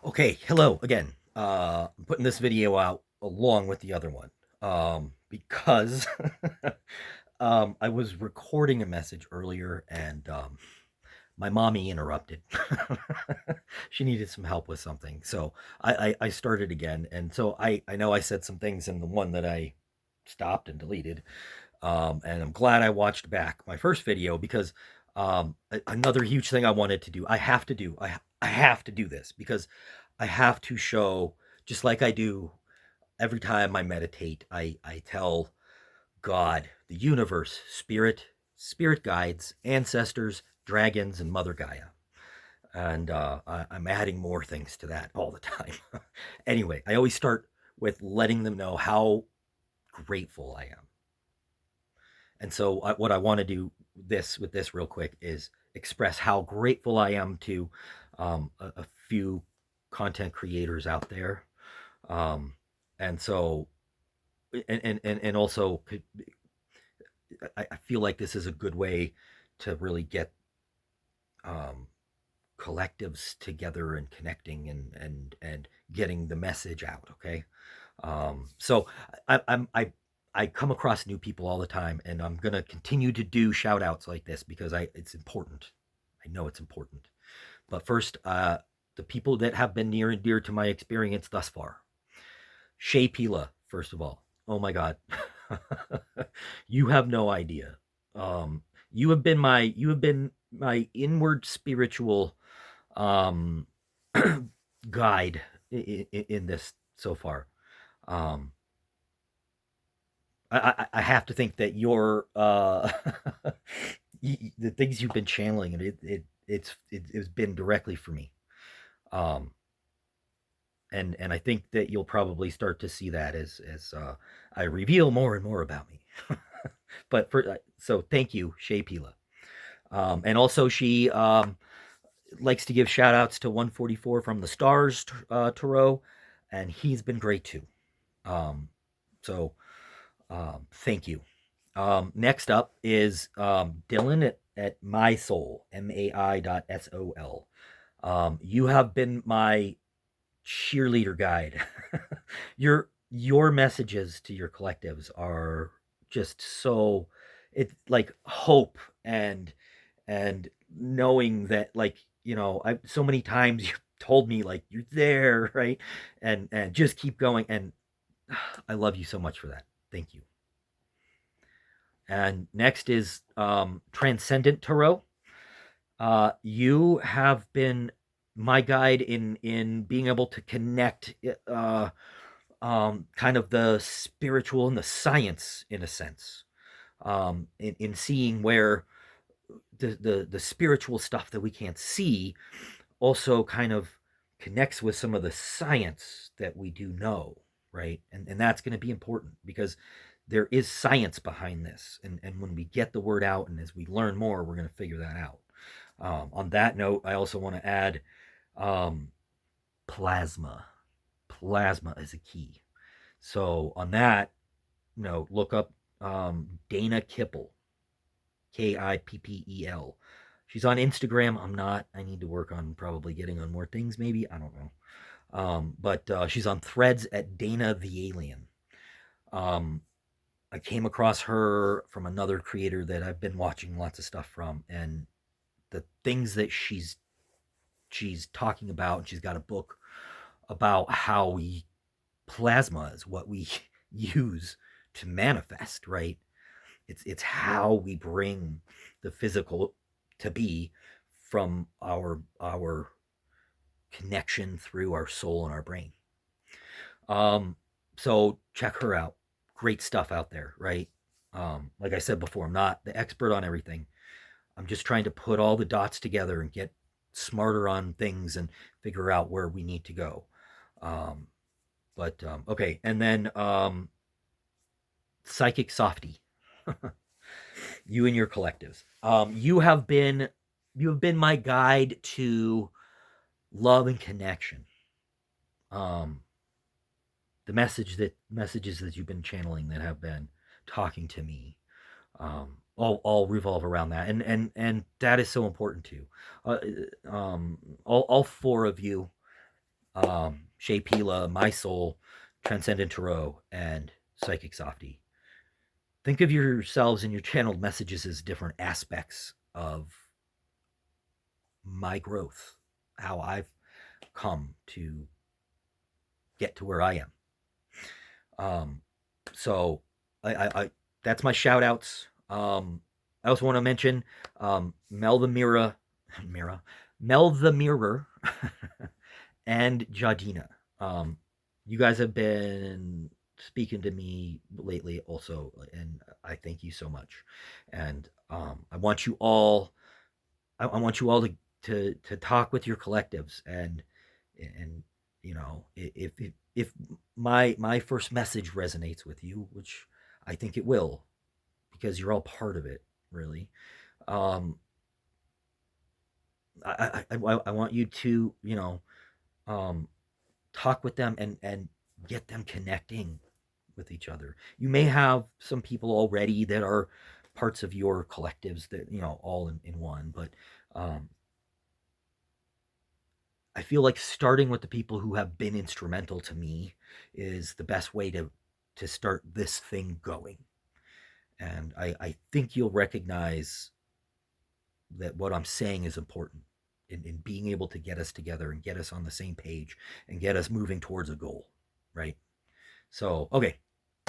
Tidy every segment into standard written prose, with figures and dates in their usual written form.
Okay, hello again. I'm putting this video out along with the other one because I was recording a message earlier and my mommy interrupted. She needed some help with something, so I started again. And so I know I said some things in the one that I stopped and deleted, and I'm glad I watched back my first video because another huge thing I wanted to do, I have to do this because I have to show, just like I do every time I meditate, I tell God, the universe, spirit guides, ancestors, dragons, and Mother Gaia. And I'm adding more things to that all the time. Anyway, I always start with letting them know how grateful I am. And so what I want to do this with this real quick is express how grateful I am to a few content creators out there. Um, and so and also I feel like this is a good way to really get um, collectives together and connecting and getting the message out. Okay, so I come across new people all the time, and I'm gonna continue to do shout outs like this because I it's important. I know it's important. But first, the people that have been near and dear to my experience thus far. Shay Pila, first of all. Oh my God. You have no idea. Um, you have been my inward spiritual um, guide in this so far. Um, I have to think that your the things you've been channeling, and it's been directly for me. Um, and I think that you'll probably start to see that as I reveal more and more about me. But for so thank you, Shay Pila. And also she likes to give shout outs to 144 from the Stars Tarot, and he's been great too. Um, so thank you. Next up is Dylan at My Soul, MAI.SOL. You have been my cheerleader guide. Your messages to your collectives are just so, it's like hope and knowing that, like, I so many times you told me like you're there, right? And just keep going, and I love you so much for that. Thank you. And next is Transcendent Tarot. You have been my guide in being able to connect kind of the spiritual and the science in a sense, in seeing where the spiritual stuff that we can't see also kind of connects with some of the science that we do know, right? And that's going to be important because there is science behind this, and when we get the word out and as we learn more, we're going to figure that out. On that note, I also want to add um, plasma. Plasma is a key. So on that, look up Dana Kippel, Kippel. She's on Instagram. I'm not. I need to work on probably getting on more things. Maybe I don't know. But she's on Threads at Dana the Alien. Um, I came across her from another creator that I've been watching lots of stuff from, and the things that she's talking about. She's got a book about how we plasma is what we use to manifest, right? It's how we bring the physical to be from our connection through our soul and our brain. Um, so check her out. Great stuff out there, right? Like I said before, I'm not the expert on everything. I'm just trying to put all the dots together and get smarter on things and figure out where we need to go. Um, but okay, and then Psychic Softy, you and your collectives. You have been my guide to love and connection. Um, the messages that you've been channeling that have been talking to me, all revolve around that, and that is so important too. Uh, all four of you. Shay Pila, My Soul, Transcendent Tarot, and Psychic Softy. Think of yourselves and your channeled messages as different aspects of my growth, how I've come to get to where I am. So I that's my shout outs. I also want to mention Mel the Mirror, Mel the Mirror, and Jadina. You guys have been speaking to me lately also, and I thank you so much. And I want you all, I want you all to talk with your collectives and you know if my first message resonates with you, which I think it will, because you're all part of it, really. Um, I want you to um, talk with them and get them connecting with each other. You may have some people already that are parts of your collectives that all in one, but um, I feel like starting with the people who have been instrumental to me is the best way to start this thing going. And I think you'll recognize that what I'm saying is important in being able to get us together and get us on the same page and get us moving towards a goal, right? So, okay,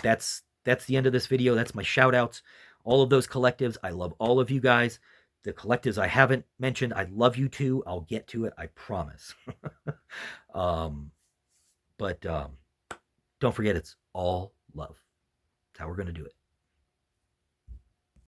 that's the end of this video. That's my shout outs. All of those collectives, I love all of you guys. The collectives I haven't mentioned, I love you too. I'll get to it, I promise. um, but don't forget, it's all love. That's how we're going to do it.